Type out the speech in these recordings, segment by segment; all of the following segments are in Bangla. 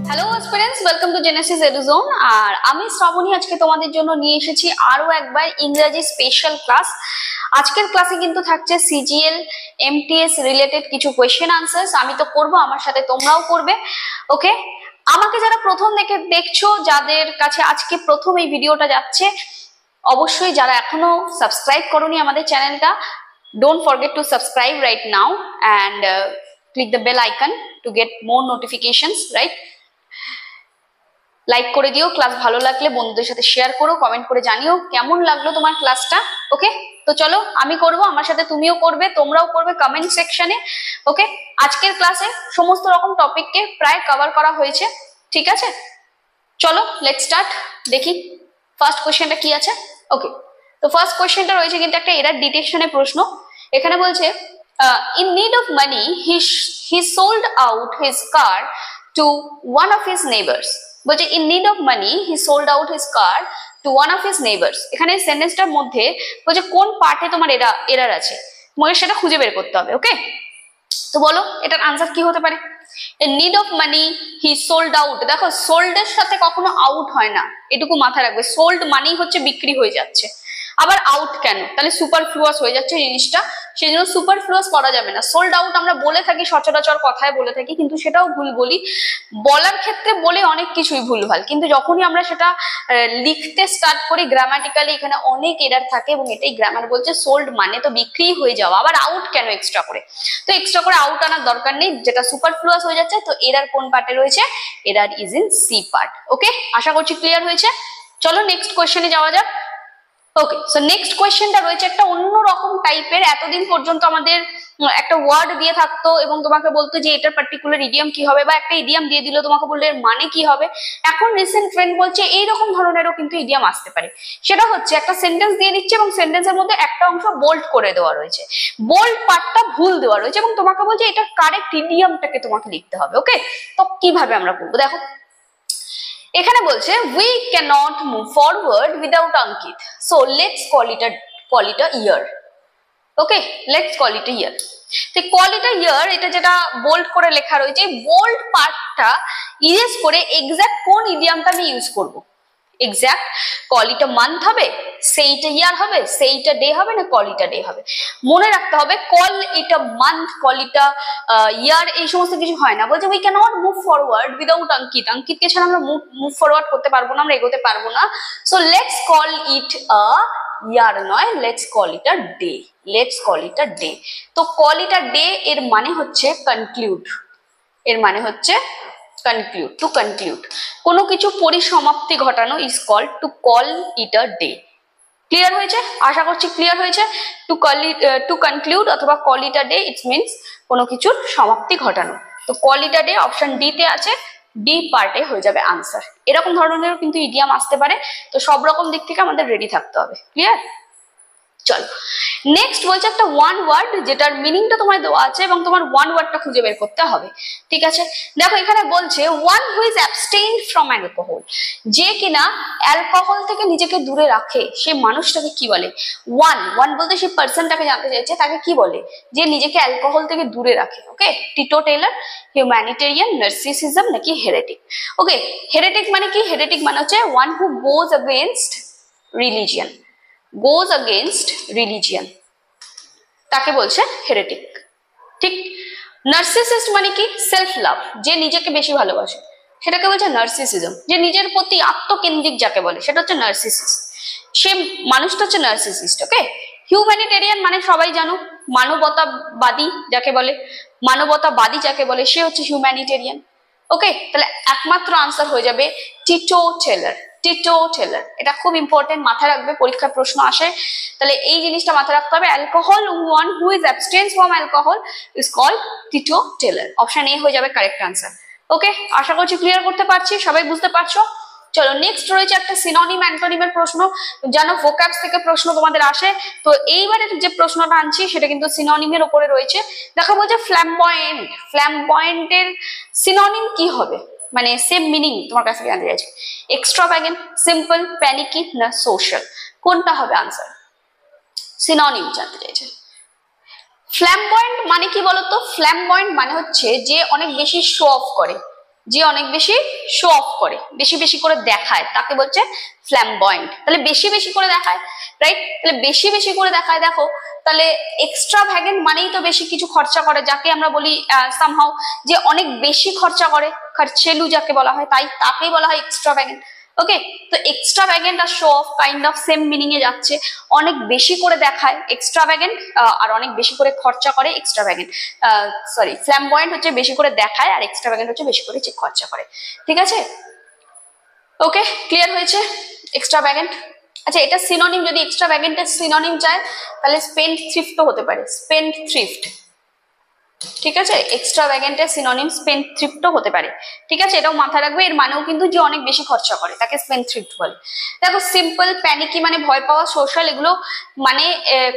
Hello students, welcome to Genesis Eduzone. আর আমি শ্রাবণী আজকে তোমাদের জন্য নিয়ে এসেছি আরো একবার ইংরেজি স্পেশাল ক্লাস। আজকের ক্লাসে কিন্তু থাকছে সিজিএল এমটিএস রিলেটেড কিছু কোয়েশ্চেন আনসার্স। আমি তো করব, আমার সাথে তোমরাও করবে। ওকে, আমাকে যারা প্রথম দেখছো, যাদের কাছে আজকে প্রথম এই ভিডিওটা যাচ্ছে, অবশ্যই যারা এখনো সাবস্ক্রাইব করোনি আমাদের চ্যানেলটা, don't forget to subscribe right now and click the bell icon to get more notifications, right? Like করে দিও, ক্লাস ভালো লাগলে বন্ধুদের সাথে শেয়ার করো, কমেন্ট করে জানিও কেমন লাগলো তোমার ক্লাসটা। ওকে, তো চলো আমি করব, আমার সাথে তুমিও করবে, তোমরাও করবে কমেন্ট সেকশনে। ওকে, আজকের ক্লাসে সমস্ত রকম টপিককে প্রায় কভার করা হয়েছে, ঠিক আছে? চলো লেটস স্টার্ট। দেখি ফার্স্ট কোশ্চেনটা কি আছে। ওকে, তো ফার্স্ট কোশ্চেনটা রয়েছে কিন্তু একটা এরার ডিটেকশনের প্রশ্ন। এখানে বলছে in need of money he sold out his car to one of his neighbours. বলছে in need of money he sold out his car to one of his neighbours. এখানে সেন্টেন্সটার মধ্যে বলছে কোন পার্টে তোমার এরার আছে, তোমাকে সেটা খুঁজে বের করতে হবে। ওকে, তো বলো এটার আনসার কি হতে পারে। in need of money he sold out। দেখো, সোল্ড এর সাথে কখনো আউট হয় না, এটুকু মাথায় রাখবে। সোল্ড মানেই হচ্ছে বিক্রি হয়ে যাচ্ছে, আবার আউট কেন, তাহলে সুপারফ্লুয়াস হয়ে যাচ্ছে জিনিসটা, সেই জন্য সুপারফ্লুয়াস করা যাবে না। সোল্ড আউট আমরা বলে থাকি, সচরাচর কথায় বলে থাকি, কিন্তু সেটাও ভুল বলি। বলার ক্ষেত্রে বলে অনেক কিছুই ভুলভাল, কিন্তু যখনই আমরা সেটা লিখতে স্টার্ট করি গ্রামাটিক্যালি এখানে অনেক এরার থাকে, এবং এটাই গ্রামার বলছে। সোল্ড মানে তো বিক্রি হয়ে যাওয়া, আবার আউট কেন এক্সট্রা করে, তো এক্সট্রা করে আউট আনার দরকার নেই, যেটা সুপারফ্লুয়াস হয়ে যাচ্ছে। তো এরার কোন পার্টে রয়েছে, error is in C part. Okay, আশা করছি ক্লিয়ার হয়েছে। চলো নেক্সট কোয়েশ্চেনে যাওয়া যাক। ওকে, সো নেক্সট কোয়েশ্চেনটা রয়েছে একটা অন্য রকম টাইপের। এতদিন পর্যন্ত আমাদের একটা ওয়ার্ড দিয়ে থাকতো এবং তোমাকে বলতো যে এটার পার্টিকুলার ইডিয়াম কি হবে, বা একটা ইডিয়াম দিয়ে দিল, তোমাকে বললে এর মানে কি হবে। এখন রিসেন্ট ট্রেন্ড বলছে এইরকম ধরনেরও কিন্তু ইডিয়াম আসতে পারে। সেটা হচ্ছে একটা সেন্টেন্স দিয়ে দিচ্ছে এবং সেন্টেন্সের মধ্যে একটা অংশ বোল্ড করে দেওয়া রয়েছে, বোল্ড পার্টটা ভুল দেওয়া রয়েছে, এবং তোমাকে বলছে এটা কারেক্ট ইডিয়ামটাকে তোমাকে লিখতে হবে। ওকে, তো কিভাবে আমরা করবো দেখো। এখানে বলছে we cannot move forward without Ankit, so let's call it a year. Okay, let's call it a year. তো call it a year, এটা যেটা বোল্ড করে লেখা রয়েছে, বোল্ড পার্টটা ইরেজ করে এক্সাক্ট কোন ইডিয়ামটা আমি ইউজ করব। Exact call it a month হবে, সেইটা ইয়ার হবে, সেইটা ডে হবে, না কল ইট আ ডে হবে। মনে রাখতে হবে call it a month, call it a year, এই সমস্ত কিছু হয় না। বলছে we can not move forward without Ankit, অঙ্কিতকে ছাড়া আমরা মুভ ফরওয়ার্ড করতে পারবো না, আমরা এগোতে পারবো না। So let's call it a ইয়ার নয়, let's call it a day, let's call it a day. তো কল ইট আ ডে এর মানে হচ্ছে কনক্লুড, এর মানে হচ্ছে কনক্লুড, টু কনক্লুড, কোনো কিছু পরিসমাপ্তি ঘটানো is call to call it a day. Clear হয়েছে? আশা করছি ক্লিয়ার হয়েছে। To call it, to conclude অথবা call it a day, it means কোনো কিছুর সমাপ্তি ঘটানো। তো call it a day option D তে আছে, ডি পার্টে হয়ে যাবে আনসার। এরকম ধরনের কিন্তু ইডিয়াম আসতে পারে, তো সব রকম দিক থেকে আমাদের রেডি থাকতে হবে। ক্লিয়ার? চলো নেক্সট বলছে একটা ওয়ান ওয়ার্ড, যেটার মিনিংটা তোমার দেওয়া আছে এবং তোমার ওয়ান ওয়ার্ডটা খুঁজে বের করতে হবে। ঠিক আছে, দেখো এখানে বলছে one who is abstained from alcohol, যে কিনা অ্যালকোহল থেকে নিজেকে দূরে রাখে, সে মানুষটাকে কি বলে? ওয়ান, ওয়ান বলতে সেই পার্সনটাকে জানতে চাইছে, তাকে কি বলে যে নিজেকে অ্যালকোহল থেকে দূরে রাখে। ওকে, টিটোটেলার, হিউম্যানিটেরিয়ান, নার্সিসিজম, নাকি হেরেটিক। ওকে, হেরেটিক মানে কি? হেরেটিক মানে হচ্ছে one who goes against religion, goes against religion, তাকে বলছে হেরেটিক। ঠিক, নার্সিসিস্ট মানে কি? সেলফ লাভ, যে নিজেকে বেশি ভালোবাসে, সেটাকে বলছে নার্সিসিজম। যে নিজের প্রতি আত্মকেন্দ্রিক যাকে বলে, সেটা হচ্ছে নার্সিসিস্ট, সে মানুষটা হচ্ছে নার্সিসিস্ট। ওকে, হিউম্যানিটেরিয়ান মানে সবাই জানো, মানবতাবাদী যাকে বলে, মানবতাবাদী যাকে বলে সে হচ্ছে হিউম্যানিটেরিয়ান। ওকে, তাহলে একমাত্র আনসার হয়ে যাবে টিটোটেলার, টিটোটেলার। এটা খুব ইম্পর্টেন্ট, মাথায় রাখবে, পরীক্ষার প্রশ্ন আসে, তাহলে এই জিনিসটা মাথায় রাখতে হবে। Alcohol, one who is abstained from alcohol is called teetotaller. Option A হয়ে যাবে কারেক্ট আনসার। ওকে, আশা করছি ক্লিয়ার করতে পারছি, সবাই বুঝতে পারছো। চলো নেক্সট রয়েছে একটা সিনোনিম অ্যান্টোনিমের প্রশ্ন। জানো ভোক্যাবস থেকে প্রশ্ন তোমাদের আসে, তো এইবারে যে প্রশ্নটা আনছি সেটা কিন্তু সিনোনিমের উপরে রয়েছে। দেখো বলছে ফ্ল্যামবয়েন্ট, ফ্ল্যামবয়েন্টের সিনোনিম কি হবে, মানে সেম মিনিং তোমার কাছে জানতে চাইছে। এক্সট্রাভ্যাগেন্ট, সিম্পল, প্যানিকি, না সোশ্যাল, কোনটা হবে আনসার? সিনোনিম জানতে চাইছে। ফ্ল্যামবয়েন্ট মানে কি বলতো? ফ্ল্যামবয়েন্ট মানে হচ্ছে যে অনেক বেশি শো অফ করে, যে অনেক বেশি শো অফ করে, বেশি বেশি করে দেখায়, তাকে বলছে ফ্ল্যামবয়েন্ট। তাহলে বেশি বেশি করে দেখায়, রাইট? তাহলে বেশি বেশি করে দেখায়, দেখো তাহলে এক্সট্রাভ্যাগেন্ট মানেই তো বেশি কিছু খরচা করে, যাকে আমরা বলি সামহাউ যে অনেক বেশি খরচা করে, খরচেলু যাকে বলা হয়, তাই তাকেই বলা হয় এক্সট্রাভ্যাগেন্ট। ওকে, তো এক্সট্রাভ্যাগেন্ট আর show off kind of same meaning এ যাচ্ছে। অনেক বেশি করে দেখায় এক্সট্রাভ্যাগেন্ট, আর অনেক বেশি করে খরচা করে এক্সট্রাভ্যাগেন্ট। সরি, ফ্ল্যামবয়েন্ট হচ্ছে বেশি করে দেখায় আর এক্সট্রাভ্যাগেন্ট হচ্ছে বেশি করে খরচা করে। ঠিক আছে, ওকে, ক্লিয়ার হয়েছে এক্সট্রাভ্যাগেন্ট। আচ্ছা, এটা সিনোনিম, যদি এক্সট্রাভ্যাগেন্টের সিনোনিম চায় তাহলে স্পেন্ড থ্রিফটও হতে পারে, স্পেন্ড থ্রিফট। ঠিক আছে, এক্সট্রাভ্যাগেন্টের সিনোনিম স্পেন্ড থ্রিফটও হতে পারে। ঠিক আছে, এটাও মাথায় রাখবে, এর মানেও কিন্তু যে অনেক বেশি খরচা করে তাকে স্পেন্ড থ্রিফট বলে। দেখো সিম্পল, প্যানিকি মানে ভয় পাওয়া, সোশ্যাল এগুলো মানে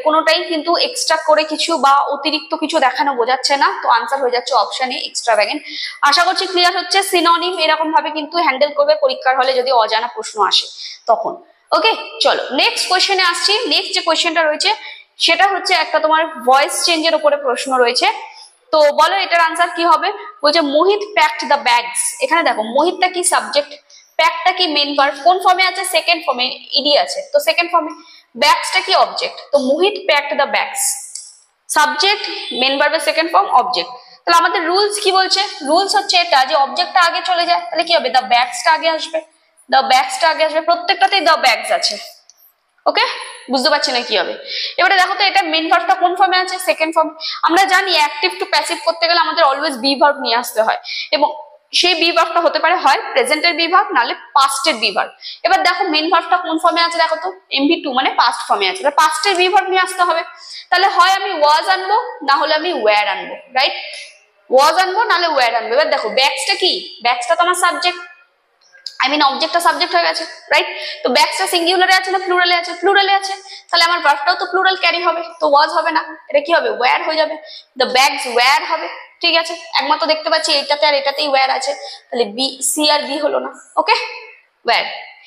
কোনোটাই কিন্তু এক্সট্রা করে কিছু বা অতিরিক্ত কিছু দেখানো বোঝাচ্ছে না। তো আনসার হয়ে যাচ্ছে অপশন এ, এক্সট্রাভ্যাগেন্ট। আশা করছি ক্লিয়ার হচ্ছে। সিনোনিম এরকম ভাবে কিন্তু হ্যান্ডেল করবে পরীক্ষার হলে যদি অজানা প্রশ্ন আসে তখন। ওকে, চলো নেক্সট কোয়েশ্চেনে আসছি। নেক্সট যে কোয়েশ্চেনটা রয়েছে সেটা হচ্ছে একটা তোমার ভয়েস চেঞ্জের উপরে প্রশ্ন রয়েছে। তো বলো এটার আনসার কি হবে? বলছে মোহিত প্যাকড দ্য ব্যাগস। এখানে দেখো মোহিতটা কি সাবজেক্ট, প্যাকটা কি মেন ভার্ব, কোন ফর্মে আছে? সেকেন্ড ফর্মে, ইডি আছে তো সেকেন্ড ফর্মে। ব্যাগসটা কি অবজেক্ট, তো Mohit packed the bags subject, main ভার্বের সেকেন্ড ফর্ম অবজেক্ট। তাহলে আমাদের রুলস কি বলছে? রুলস হচ্ছে এটা যে অবজেক্টটা আগে চলে যায়, তাহলে কি হবে? দ্য ব্যাগসটা আগে আসবে, দ্য ব্যাগসটা আগে আসবে, প্রত্যেকটাতেই দ্য ব্যাগস আছে। ওকে, বুঝতে পারছি না কি হবে। এবারে দেখো তো এটা মেন ভার্বটা কোন ফর্মে আছে? Second form. আমরা জানি অ্যাক্টিভ টু প্যাসিভ করতে গেলে আমাদের অলওয়েজ বি ভার্ব নিয়ে আসতে হয়, এবং সেই বি ভার্বটা হতে পারে হয় প্রেজেন্টের বি ভার্ব, নাহলে পাস্টের বি ভার্ব। এবার দেখো মেন ভার্বটা কোন ফর্মে আছে, দেখো তো MV2 মানে পাস্ট ফর্মে আছে, তাহলে পাস্টের বি ভার্ব নিয়ে আসতে হবে। তাহলে হয় আমি ওয়াজ আনবো, না হলে আমি ওয়্যার আনবো, রাইট? ওয়াজ আনবো নাহলে ওয়্যার আনবো। এবার দেখো ব্যাগসটা কি? ব্যাগসটা তো আমার সাবজেক্ট, অবজেক্টটা সাবজেক্ট হয়ে গেছে, রাইট? তো ব্যাগসটা সিঙ্গুলারে আছে না প্লুরালে আছে? প্লুরালে আছে, তাহলে আমার ভার্বটাও তো প্লুরাল ক্যারি হবে, তো ওয়াজ হবে না, এটা কি হবে? ওয়্যার হয়ে যাবে, দ্য ব্যাগস ওয়্যার হবে। ঠিক আছে, একমাত্র দেখতে পাচ্ছি এটাতে আর এটাতেই ওয়্যার আছে, তাহলে বি, সি আর বি হলো না। Okay, were.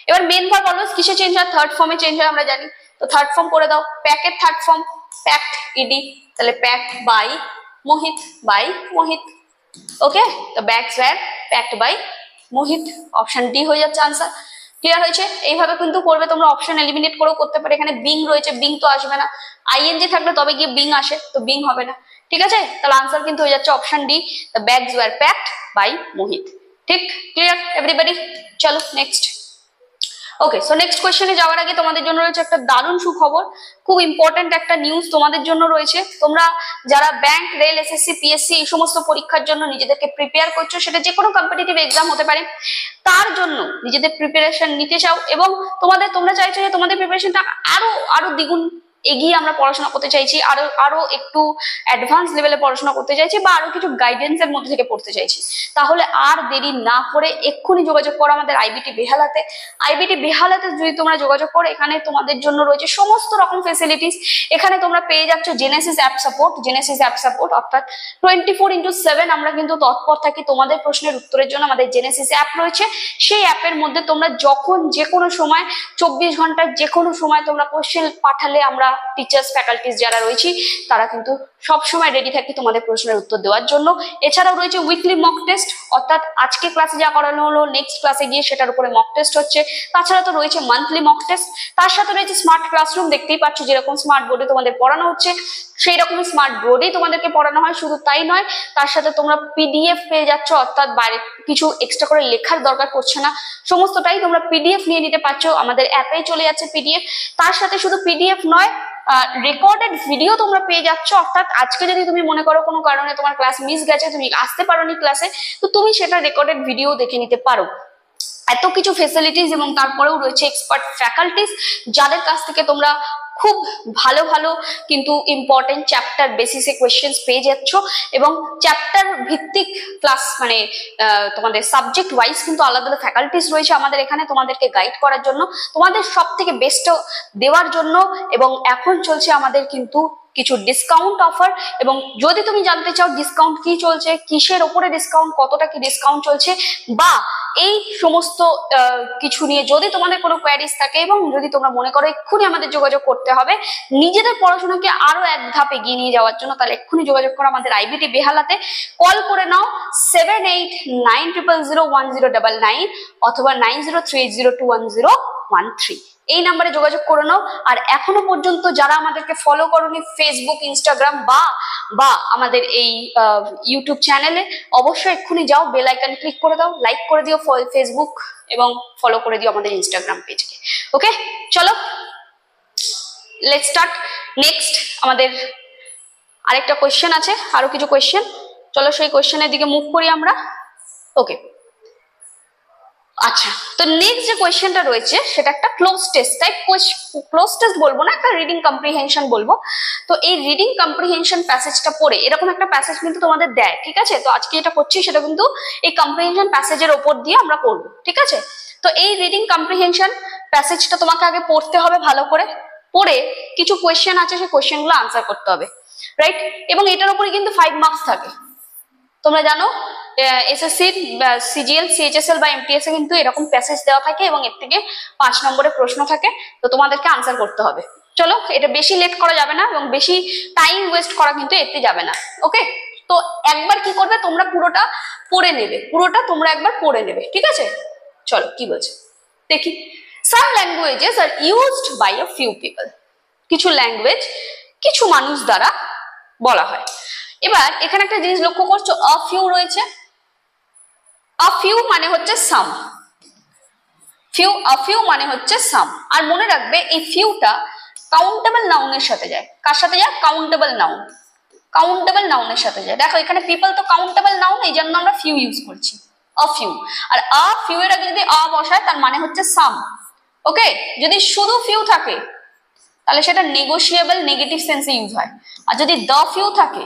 এবার মেন ভার্ব অলওয়েজ কিসে চেঞ্জ হয়? থার্ড ফর্মে চেঞ্জ হয়, আমরা জানি। তো থার্ড ফর্ম করে দাও, প্যাকের থার্ড ফর্ম প্যাকড ইডি, তাহলে packed by Mohit, by Mohit. Okay, তো bags were packed by Mohit, option D হয়ে যাচ্ছে আনসার। ক্লিয়ার হয়েছে? এইভাবে কিন্তু করবে তোমরা, অপশন এলিমিনেট করেও করতে পারে। এখানে বিং রয়েছে, বিং তো আসবে না, আইএনজি থাকলে তবে গিয়ে বিং আসে, তো বিং হবে না। ঠিক আছে, তাহলে আনসার কিন্তু হয়ে যাচ্ছে option D, the bags were packed by Mohit. ঠিক, ক্লিয়ার এভরিবডি? চলো নেক্সট। ওকে, সো নেক্সট কোয়েশ্চেনে যাওয়ার আগে তোমাদের জন্য রয়েছে একটা দারুণ সুখবর, খুব ইম্পর্টেন্ট একটা নিউজ তোমাদের জন্য রয়েছে। তোমরা যারা ব্যাংক, রেল, এসএসসি, পিএসসি এই সমস্ত পরীক্ষার জন্য নিজেদেরকে প্রিপেয়ার করছো, সেটা যে কোনো কম্পিটিটিভ এক্সাম হতে পারে, তার জন্য নিজেদের প্রিপারেশন নিতে চাও এবং তোমরা চাইছো যে তোমাদের প্রিপারেশনটা আরো দ্বিগুণ এগিয়ে আমরা পড়াশোনা করতে চাইছি, আরো একটু অ্যাডভান্স লেভেলে পড়াশোনা করতে চাইছি, বা আরো কিছু গাইডেন্স এর মধ্যে থেকে পড়তে চাইছি, তাহলে আর দেরি না করে এক্ষুনি যোগাযোগ করো আমাদের আইবিটি বেহালাতে। আইবিটি বেহালাতে যদি তোমরা যোগাযোগ করো, এখানে তোমাদের জন্য রয়েছে সমস্ত রকম ফেসিলিটিস। এখানে তোমরা পেয়ে যাচ্ছ Genesis app support, Genesis app support অর্থাৎ 24/7 আমরা কিন্তু তৎপর থাকি তোমাদের প্রশ্নের উত্তরের জন্য। আমাদের জেনেসিস অ্যাপ রয়েছে, সেই অ্যাপের মধ্যে তোমরা যখন যে কোনো সময় 24 ঘন্টার যে কোনো সময় তোমরা কোশ্চেন পাঠালে আমরা টিচার্স, ফ্যাকাল্টিস যারা রয়েছি তারা কিন্তু সব সময় রেডি থাকি তোমাদের প্রশ্নের উত্তর দেওয়ার জন্য। এছাড়াও রয়েছে উইকলি মক টেস্ট, অর্থাৎ আজকে ক্লাসে যা করানো হলো নেক্সট ক্লাসে গিয়ে সেটার উপরে মক টেস্ট হচ্ছে। তাছাড়া তো রয়েছে মান্থলি মক টেস্ট, তার সাথে রয়েছে স্মার্ট ক্লাসরুম। দেখতেই পাচ্ছ যেরকম স্মার্ট বোর্ডে তোমাদের পড়ানো হচ্ছে, সেই রকমই স্মার্ট বোর্ডেই তোমাদেরকে পড়ানো হয়। শুধু তাই নয়, তার সাথে তোমরা পিডিএফ পেয়ে যাচ্ছ, অর্থাৎ বাইরে কিছু এক্সট্রা করে লেখার দরকার পড়ছে না, সমস্তটাই তোমরা পিডিএফ নিয়ে নিতে পারছো, আমাদের অ্যাপেই চলে যাচ্ছে পিডিএফ। তার সাথে শুধু পিডিএফ নয়, রেকর্ডেড ভিডিও তোমরা পেয়ে যাচ্ছ, অর্থাৎ আজকে যদি তুমি মনে করো কোনো কারণে তোমার ক্লাস মিস গেছে, তুমি আসতে পারোনি ক্লাসে, তো তুমি সেটা রেকর্ডেড ভিডিও দেখে নিতে পারো। এত কিছু ফেসিলিটিস, এবং তারপরেও রয়েছে এক্সপার্ট ফ্যাকাল্টিস যাদের কাছ থেকে তোমরা খুব ভালো ভালো কিন্তু ইম্পর্টেন্ট চ্যাপ্টার বেসিসে কোয়েশ্চেন্স পেয়ে যাচ্ছ, এবং চ্যাপ্টার ভিত্তিক ক্লাস মানে তোমাদের সাবজেক্ট ওয়াইজ কিন্তু আলাদা আলাদা ফ্যাকাল্টিস রয়েছে আমাদের এখানে তোমাদেরকে গাইড করার জন্য, তোমাদের সব থেকে বেস্ট দেওয়ার জন্য। এবং এখন চলছে আমাদের কিন্তু কিছু ডিসকাউন্ট অফার, এবং যদি তুমি জানতে চাও ডিসকাউন্ট কি চলছে, কিসের ওপরে ডিসকাউন্ট, কতটা কি ডিসকাউন্ট চলছে, বা এই সমস্ত কিছু নিয়ে যদি তোমাদের কোনো কোয়ারিজ থাকে এবং যদি তোমরা মনে করো এক্ষুনি আমাদের যোগাযোগ করতে হবে নিজেদের পড়াশোনাকে আরো এক ধাপ এগিয়ে নিয়ে যাওয়ার জন্য, তাহলে এক্ষুনি যোগাযোগ করো আমাদের আইবিটি বেহালাতে। কল করে নাও 7890010999 অথবা 9038021013 এই নাম্বারে যোগাযোগ করে নাও। আর এখনো পর্যন্ত যারা আমাদেরকে ফলো করোনি ফেসবুক, ইনস্টাগ্রাম বা আমাদের এই ইউটিউব চ্যানেলে, অবশ্যই এক্ষুনি যাও, বেল আইকন ক্লিক করে দাও, লাইক করে দিও ফেসবুক এবং ফলো করে দিও আমাদের ইনস্টাগ্রাম পেজকে। ওকে, চলো লেটস স্টার্ট। নেক্সট আমাদের আরেকটা কোয়েশ্চেন আছে, আরো কিছু কোয়েশ্চেন, চলো সেই কোয়েশ্চেনের দিকে মুভ করি আমরা। ওকে, আচ্ছা, তো নেক্সট যে কোয়েশ্চেনটা রয়েছে সেটা একটা cloze test type, cloze test বলবো না, একটা রিডিং কম্প্রিহেনশন বলবো। তো এই রিডিং কম্প্রিহেনশন প্যাসেজটা পড়ে এরকম একটা প্যাসেজ কিন্তু তোমাদের দেয়, ঠিক আছে? তো আজকে এটা করছি সেটা কিন্তু এই কম্প্রিহেনশন প্যাসেজের ওপর দিয়ে আমরা করবো, ঠিক আছে? তো এই রিডিং কম্প্রিহেনশন প্যাসেজটা তোমাকে আগে পড়তে হবে ভালো করে, পড়ে কিছু কোয়েশ্চেন আছে সেই কোয়েশ্চেনগুলো আনসার করতে হবে, রাইট? এবং এটার উপরে কিন্তু 5 মার্কস থাকে। তোমরা জানো এসএসসি, সিজিএল, সিএইচএসএল বা এমটিএস এ কিন্তু এরকম প্যাসেজ দেওয়া থাকে এবং এর থেকে 5 নম্বরের প্রশ্ন থাকে, তো তোমাদেরকে আনসার করতে হবে। চলো, এটা বেশি লেট করা যাবে না এবং বেশি টাইম ওয়েস্ট করা কিন্তু এতে যাবে না। ওকে, তো একবার কি করবে, তোমরা পুরোটা পড়ে নেবে, পুরোটা তোমরা একবার পড়ে নেবে, ঠিক আছে? চলো কি বলছে দেখি। Some languages are used by a few people. কিছু ল্যাঙ্গুয়েজ কিছু মানুষ দ্বারা বলা হয়। এবার এখানে একটা জিনিস লক্ষ্য করছো, a few রয়েছে, a few মানে হচ্ছে some, a few মানে হচ্ছে some। আর মনে রাখবে এই ফিউটা কাউন্টেবল নাউনের সাথে যায়। কার সাথে যায়? কাউন্টেবল নাউন, কাউন্টেবল নাউনের সাথে যায়। দেখো এখানে পিপল তো কাউন্টেবল নাউন, এই জন্য আমরা ফিউ ইউজ করছি, a few। আর a few এর আগে যদি a বসায় তার মানে হচ্ছে some। ওকে, যদি শুধু ফিউ থাকে তাহলে সেটা নেগোশিয়েবল নেগেটিভ সেন্সে ইউজ হয়, আর যদি the few থাকে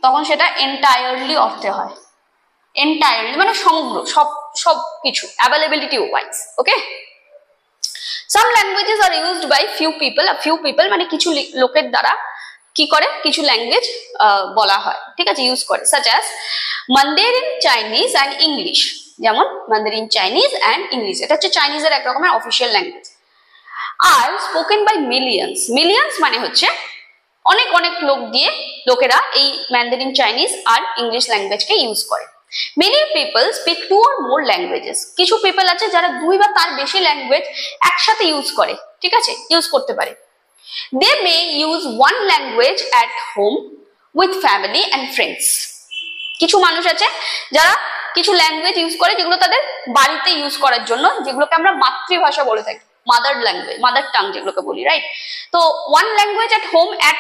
তখন সেটা এন্টায়ারলি অর্থে হয়। এন্টায়ারলি মানে সমগ্র, সব কিছু, availability wise. Okay, some languages are used by few people. Few people মানে কিছু লোকের দ্বারা কি করে, কিছু ল্যাঙ্গুয়েজ বলা হয়, ঠিক আছে, ইউজ করে। Such as Mandarin Chinese and English, যেমন মান্দারিন চাইনিজ অ্যান্ড ইংলিশ, এটা হচ্ছে চাইনিজের এক রকমের অফিসিয়াল ল্যাঙ্গুয়েজ। আর স্পোকেন বাই মিলিয়ন্স, মিলিয়ন্স মানে হচ্ছে অনেক অনেক লোকেরা এই ম্যান্ডারিন চাইনিজ আর ইংলিশ ল্যাঙ্গুয়েজকে ইউজ করে। Many people speak 2 or more languages, কিছু পিপল আছে যারা 2 বা তার বেশি ল্যাঙ্গুয়েজ একসাথে ইউজ করে, ঠিক আছে, ইউজ করতে পারে। They may use 1 language at home with family and friends. কিছু মানুষ আছে যারা কিছু ল্যাঙ্গুয়েজ ইউজ করে যেগুলো তাদের বাড়িতে ইউজ করার জন্য, যেগুলোকে আমরা মাতৃভাষা বলে থাকি, মাদার ল্যাঙ্গুয়েজ, মাদার টাং যেগুলোকে বলি, রাইট? তো 1 ল্যাঙ্গুয়েজ অ্যাট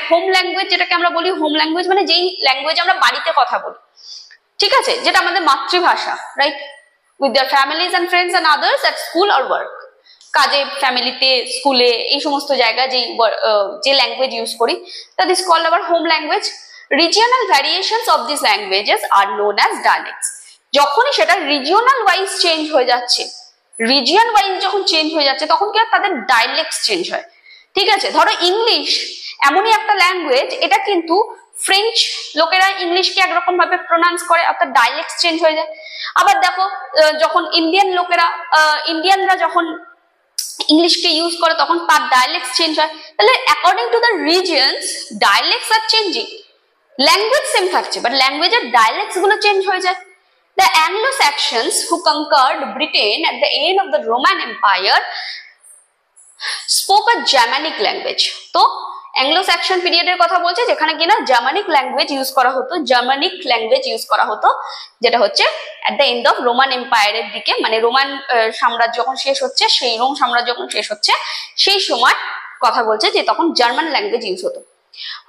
হোম ল্যাঙ্গুয়েজ যেটাকে আমরা বলি, হোম ল্যাঙ্গুয়েজ মানে যেই ল্যাঙ্গুয়েজ আমরা বাড়িতে কথা বলি, ঠিক আছে, যেটা আমাদের মাতৃভাষা, right? With their families and friends and others at school or work, কাজে, ফ্যামিলিতে, স্কুলে, এই সমস্ত জায়গায় যে ল্যাঙ্গুয়েজ ইউজ করি, that is called our home language. Regional variations of this languages are known as dialects. যখনই সেটা রিজিয়নাল ওয়াইজ চেঞ্জ হয়ে যাচ্ছে, রিজিয়ন ওয়াইজ যখন চেঞ্জ হয়ে যাচ্ছে তখন কি তাদের ডায়ালেক্টস চেঞ্জ হয়, ঠিক আছে? ধরো ইংলিশ এমনই একটা ল্যাঙ্গুয়েজ, এটা কিন্তু ফ্রেঞ্চ লোকেরা ইংলিশকে একরকম ভাবে প্রোনাউন্স করে, অর্থাৎ ডায়ালেক্টস চেঞ্জ হয়ে যায়। আবার দেখো যখন ইন্ডিয়ানরা যখন ইংলিশকে ইউজ করে তখন তার ডায়ালেক্টস চেঞ্জ হয়। তাহলে according to the regions dialects are changing, language same থাকছে বাট ল্যাঙ্গুয়েজের ডায়ালেক্টস গুলো চেঞ্জ হয়ে যায়। The Anglo-Saxons who conquered Britain at the end of the Roman Empire spoke a Germanic language. তো অ্যাংলো-স্যাক্সন পিরিয়ডের কথা বলছে যেখানে কিনা জার্মানিক ল্যাঙ্গুয়েজ ইউজ করা হতো, যেটা হচ্ছে at the end of Roman এম্পায়ারের দিকে, মানে রোমান সাম্রাজ্য যখন শেষ হচ্ছে, সেই রোম সাম্রাজ্য যখন শেষ হচ্ছে সেই সময় কথা বলছে যে তখন জার্মান ল্যাঙ্গুয়েজ ইউজ হতো,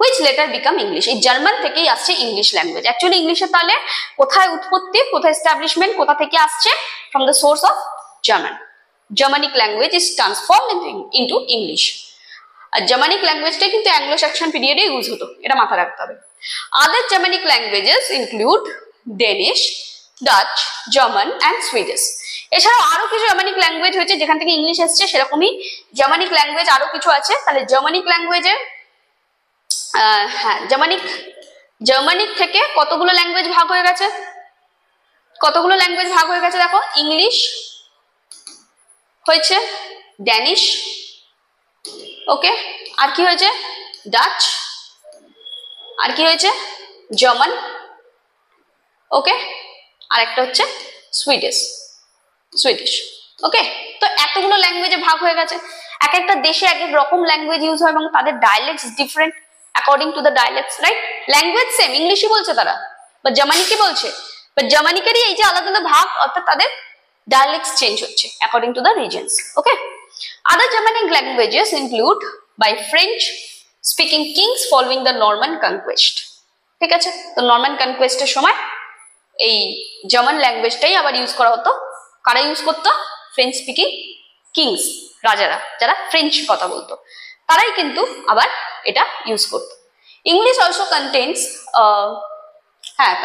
which later become English. এই জার্মান থেকেই আসছে ইংলিশ ল্যাঙ্গুয়েজ। অ্যাকচুয়ালি ইংলিশের তাহলে কোথায় উৎপত্তি, কোথায় এস্টাবলিশমেন্ট, কোথা থেকে আসছে? From the source of German. Germanic language is transformed into English. আর জার্মানিক ল্যাঙ্গুয়েজটাই কিন্তু অ্যাংলো-স্যাক্সন পিরিয়ডে ইউজ হতো, এটা মাথায় রাখতে হবে। Other Germanic languages include Danish, Dutch, German and Swedish. এছাড়াও আরো কিছু জার্মানিক ল্যাঙ্গুয়েজ হয়েছে যেখান থেকে ইংলিশ এসছে, সেরকমই জার্মানিক ল্যাঙ্গুয়েজ আরো কিছু আছে। তাহলে জার্মানিক ল্যাঙ্গুয়েজে হ্যাঁ, জার্মানিক থেকে কতগুলো ল্যাঙ্গুয়েজ ভাগ হয়ে গেছে? কতগুলো ল্যাঙ্গুয়েজ ভাগ হয়ে গেছে দেখো, ইংলিশ হয়েছে, ড্যানিশ, ওকে, আর কি হয়েছে, ডাচ, আর কি হয়েছে, জার্মান, ওকে, আর একটা হচ্ছে সুইডিশ, ওকে। তো এতগুলো ল্যাঙ্গুয়েজে ভাগ হয়ে গেছে। এক একটা দেশে এক এক রকম ল্যাঙ্গুয়েজ ইউজ হয় এবং তাদের dialects different according to the dialects, right? Language same, ইংলিশই বলছে তারা, বা জার্মানি কি বলছে, বা জার্মানিকারই এই যে আলাদা আলাদা ভাগ, অর্থাৎ তাদের ডায়ালেক্টস চেঞ্জ হচ্ছে according to the regions, okay. Other Germanic languages include by French speaking kings following the Norman conquest, ঠিক আছে। তো নরমান কনকোয়েস্টের সময় এই জার্মান ল্যাঙ্গুয়েজটাই আবার ইউজ করা হতো। কারা ইউজ করতো? ফ্রেঞ্চ স্পিকিং কিংস, রাজারা, যারা ফ্রেঞ্চ কথা বলতো, তারাই কিন্তু আবার এটা ইউজ করতো। English also contains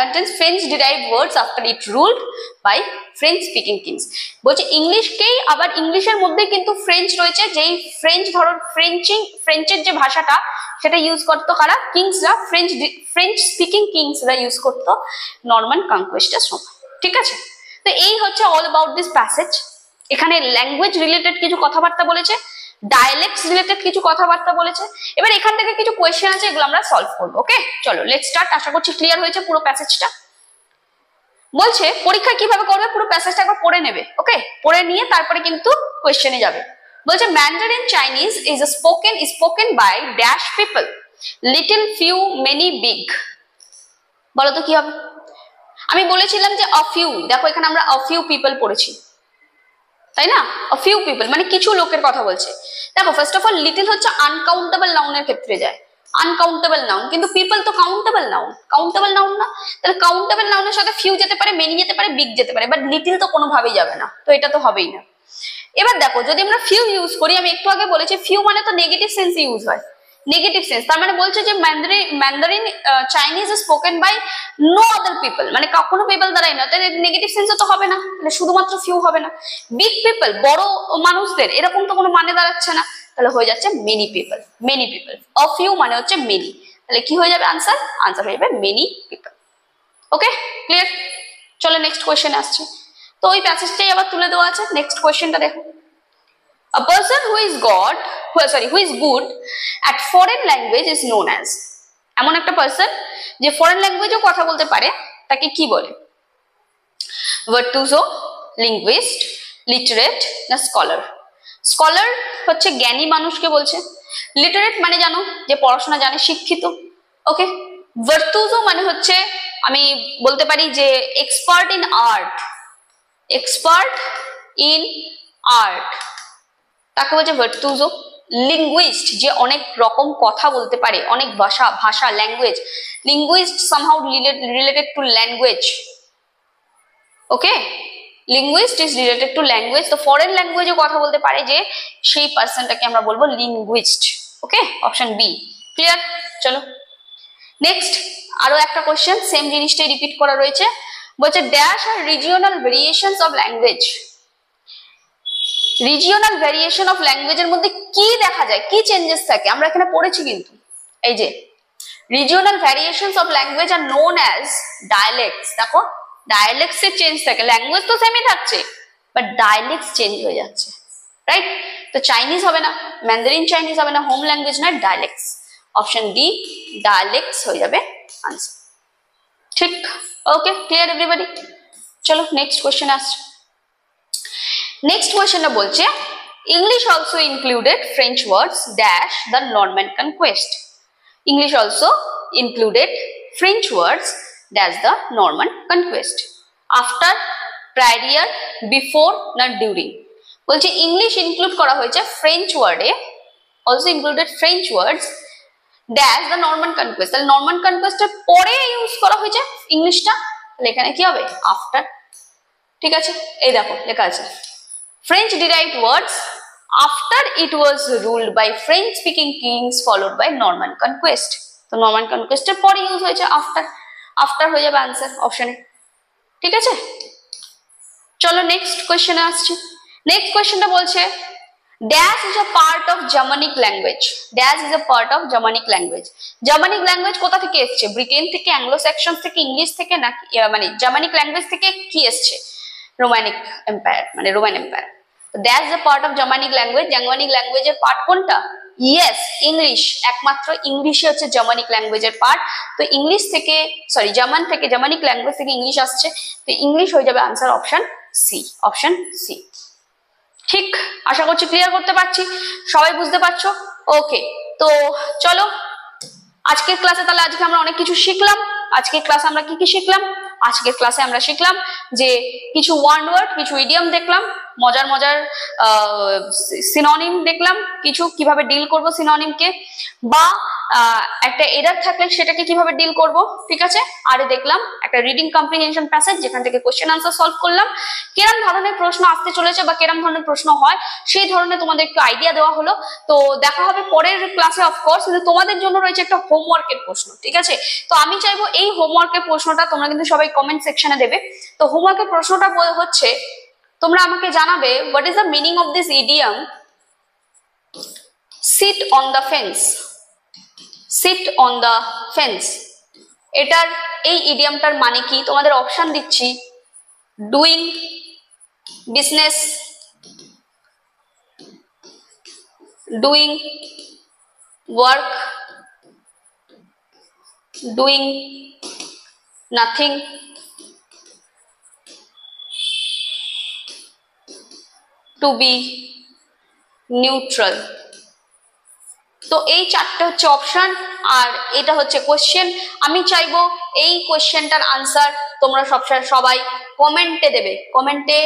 contains French derived words after it ruled by French speaking kings। বলছে ইংলিশকেই আবার ইংলিশের মধ্যে কিন্তু ফ্রেঞ্চ রয়েছে, যেই ফ্রেঞ্চ ধরো ফ্রেঞ্চের যে ভাষাটা সেটা ইউজ করতো কারা? কিংসরা, ফ্রেঞ্চ স্পিকিং কিংসরা ইউজ করতো নরমান কনকোয়েস্টের সময়, ঠিক আছে। তো এই হচ্ছে অল অ্যাবাউট দিস প্যাসেজ। এখানে ল্যাঙ্গুয়েজ রিলেটেড কিছু কথাবার্তা বলেছে, ডায়ালেক্টস রিলেটেড কিছু কথাবার্তা বলেছে। এবার এখান থেকে কিছু কোয়েশ্চেন আছে, এগুলো আমরা সলভ করবো, ওকে। চলো লেটস স্টার্ট। আশা করছি ক্লিয়ার হয়েছে পুরো প্যাসেজটা। বলছে পরীক্ষায় কিভাবে করবে, পুরো প্যাসেজটা একবার পড়ে নেবে, ওকে। পড়ে নিয়ে তারপরে কিন্তু কোয়েশ্চেনে যাবে। বলছে Mandarin Chinese is spoken by dash people, little few many big. বলো তো কি হবে? আমি বলেছিলাম যে অ ফিউ, দেখো এখানে আমরা অ ফিউ পিপল পড়েছি, তাই না? অ ফিউ পিপল মানে কিছু লোকের কথা বলছে। দেখো ফার্স্ট অফ অল লিটল হচ্ছে আনকাউন্টেবল নাউনের ক্ষেত্রে যায়, আনকাউন্টেবল নাউন, কিন্তু পিপল তো কাউন্টেবল নাউন, কাউন্টেবল নাউন না। তাহলে কাউন্টেবল নাউনের সাথে ফিউ যেতে পারে, মেনি যেতে পারে, বিগ যেতে পারে, বাট লিটল তো কোনোভাবেই যাবে না, তো এটা তো হবেই না। এবার দেখো যদি আমরা ফিউ ইউজ করি, আমি একটু আগে বলেছি ফিউ মানে তো নেগেটিভ সেন্সে ইউজ হয়, নেগেটিভ সেন্স। তার মানে বলছে যে Mandarin Chinese spoken by no other people, মানে কোনো পিপল দ্বারাই না, তাহলে নেগেটিভ সেন্সে তো হবে না, তাহলে শুধুমাত্র ফিউ হবে না। বিগ পিপল, বড় মানুষদের, এরকম তো কোনো মানে দাঁড়াচ্ছে না, তাহলে হয়ে যাচ্ছে মেনি পিপল, মেনি পিপল। অ ফিউ মানে হচ্ছে মেনি, তাহলে কি হয়ে যাবে আনসার? আনসার হয়ে যাবে মেনি পিপল, ওকে, ক্লিয়ার। চলো নেক্সট কোয়েশ্চেন আসছে। তো ওই প্যাসেজটাই আবার তুলে দেওয়া আছে। নেক্সট কোয়েশ্চেনটা দেখো। A person who is good at foreign language is known as, এমন একটা পারসন যে ফরেন ল্যাঙ্গুয়েজও কথা বলতে পারে, তাকে কি বলে? ভার্টুজো, লিঙ্গুইস্ট, লিটারেট না স্কলার? স্কলার হচ্ছে জ্ঞানী মানুষকে বলছে, লিটারেট মানে জানো যে পড়াশোনা জানে, শিক্ষিত, ওকে। ভার্টুজো মানে হচ্ছে আমি বলতে পারি যে expert in art, expert in art, তাকে বলছে ভার্টুজো। লিঙ্গুইস্ট যে অনেক রকম কথা বলতে পারে, অনেক ভাষা language, linguist somehow related to language, okay. Linguist is related to language, তো ফরেন ল্যাঙ্গুয়েজে কথা বলতে পারে যে সেই পার্সনটাকে আমরা বলবো linguist, okay. Option B, clear. চলো নেক্সট আরো একটা কোশ্চেন, সেম জিনিসটাই রিপিট করা রয়েছে। বলছে dash are regional variations of language. Regional variation of ল্যাঙ্গুয়েজের মধ্যে কি দেখা যায়, কি চেঞ্জেস থাকে? আমরা এখানে পড়েছি কিন্তু, এই যে regional variations of language R known as ডায়ালেক্টস। দেখো ডায়ালেক্টস এর চেঞ্জ থাকে, ল্যাঙ্গুয়েজ তো সেমই থাকছে, বাট ডায়ালেক্টস চেঞ্জ হয়ে যাচ্ছে, রাইট? তো চাইনিজ হবে না, ম্যান্ডারিন চাইনিজ হবে না, হোম ল্যাঙ্গুয়েজ নয়, ডায়ালেক্টস। অপশন ডি, ডায়ালেক্টস হয়ে যাবে আনসার, ঠিক, ওকে, ক্লিয়ার এভরিবডি। চলো নেক্সট কোয়েশ্চেন আসছে। নেক্সট কোয়েশ্চেনটা বলছে English also included French words dash the Norman conquest. English also included French words dash the Norman conquest. After, prior, before না ডিউরিং? বলছে ইংলিশ ইনক্লুড করা হয়েছে ফ্রেঞ্চ ওয়ার্ডে, also included French words dash the Norman conquest. তাহলে নরমান কনকোয়েস্টের পরে ইউজ করা হয়েছে ইংলিশটা, তাহলে এখানে কি হবে? আফটার, ঠিক আছে। এই দেখো লেখা আছে French derived words after it was ruled by French speaking kings followed by Norman conquest। তো নরমান কনকোয়েস্টের পরে ইউজ হয়েছে আফটার, আফটার হয়ে যাবে আনসার অপশনে, ঠিক আছে। চলো নেক্সট কোয়েশ্চেনে আসছি। নেক্সট কোয়েশ্চেনটা বলছে Dash is a part of Germanic language. Dash is a part of Germanic language. Germanic language কোথা থেকে এসেছে? ব্রিটেন থেকে, অ্যাংলো সেকশন থেকে, ইংলিশ থেকে, নাকি মানে জার্মানিক ল্যাঙ্গুয়েজ থেকে কি এসেছে? রোমানিক এম্পায়ার, মানে Roman empire. Dash is a part of Germanic language. Germanic ল্যাঙ্গুয়েজের পার্ট কোনটা? Yes, English. একমাত্র ইংলিশই হচ্ছে জার্মানিক ল্যাঙ্গুয়েজের পার্ট। তো ইংলিশ থেকে, সরি, জার্মান থেকে, জার্মানিক ল্যাঙ্গুয়েজ থেকে ইংলিশ আসছে, তো ইংলিশ হয়ে যাবে answer option C. Option C. ঠিক, আশা করছি ক্লিয়ার করতে পারছি, সবাই বুঝতে পারছো? ওকে, তো চলো আজকের ক্লাসে তাহলে আজকে আমরা অনেক কিছু শিখলাম। আজকের ক্লাসে আমরা কি কি শিখলাম? আজকের ক্লাসে আমরা শিখলাম যে কিছু ওয়ার্ড, কিছু ইডিয়াম দেখলাম, মজার মজার সিনোনিম দেখলাম, কিছু কিভাবে ডিল করব সিনোনিমকে, বা একটা এরর থাকলে সেটাকে কিভাবে ডিল করব, ঠিক আছে। আরে দেখলাম একটা রিডিং কম্প্রিহেনশন প্যাসেজ, যেখান থেকে কোশ্চেন আনসার সলভ করলাম। কিরম ধরনের প্রশ্ন আসতে চলেছে বা কিরম ধরনের প্রশ্ন হয় সেই ধরনের তোমাদের একটু আইডিয়া দেওয়া হলো। তো দেখা হবে পরের ক্লাসে অফকোর্স, কিন্তু তোমাদের জন্য রয়েছে একটা হোমওয়ার্কের প্রশ্ন, ঠিক আছে। তো আমি চাইবো এই হোমওয়ার্কের প্রশ্নটা তোমরা কিন্তু সবাই কমেন্ট সেকশনে দেবে। তো হোমওয়ার্কের প্রশ্নটা হচ্ছে, তোমরা আমাকে জানাবে what is the meaning of this idiom sit on the fence. Sit on the fence, এটার এই ইডিয়ামটার মানে কি? তোমাদের অপশন দিচ্ছি, doing business, doing work, doing nothing, to be neutral. তো এই চারটে হচ্ছে অপশন, আর এটা হচ্ছে কোশ্চেন। আমি চাইবো এই কোশ্চেনটার আনসার তোমরা সবাই কমেন্টে দেবে, কমেন্টে।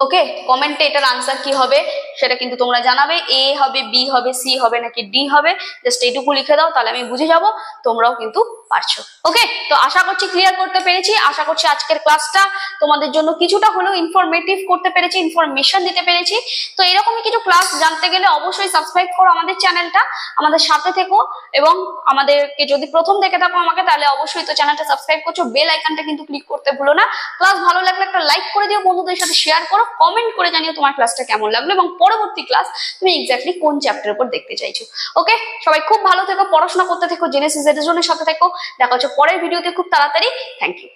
ওকে, কমেন্টে এটার আনসার কি হবে সেটা কিন্তু তোমরা জানাবে। এ হবে, বি হবে, সি হবে, নাকি ডি হবে, জাস্ট এইটুকু লিখে দাও, তাহলে আমি বুঝে যাব তোমরাও কিন্তু পারছো। ওকে, তো আশা করছি ক্লিয়ার করতে পেরেছি। আশা করছি আজকের ক্লাসটা তোমাদের জন্য কিছুটা হলেও ইনফরমেটিভ করতে পেরেছি, ইনফরমেশন দিতে পেরেছি। তো এরকমই কিছু ক্লাস জানতে গেলে অবশ্যই সাবস্ক্রাইব করো আমাদের চ্যানেলটা, আমাদের সাথে থেকো, এবং আমাদেরকে যদি প্রথম দেখে থাকো আমাকে, তাহলে অবশ্যই তো চ্যানেলটা সাবস্ক্রাইব করছো, বেল আইকনটা কিন্তু ক্লিক করতে ভুলো না। ক্লাস ভালো লাগলে একটা লাইক করে দিও, বন্ধুদের সাথে শেয়ার করো, কমেন্ট করে জানিও তোমার ক্লাসটা কেমন লাগলো এবং পরবর্তী ক্লাস তুমি এক্স্যাক্টলি কোন চ্যাপ্টারের উপর দেখতে চাইছো। ওকে, সবাই খুব ভালো থেকো, পড়াশোনা করতে থেকো, জেনেসিস এর সাথে থেকো। দেখা হচ্ছে পরের ভিডিওতে খুব তাড়াতাড়ি। Thank you.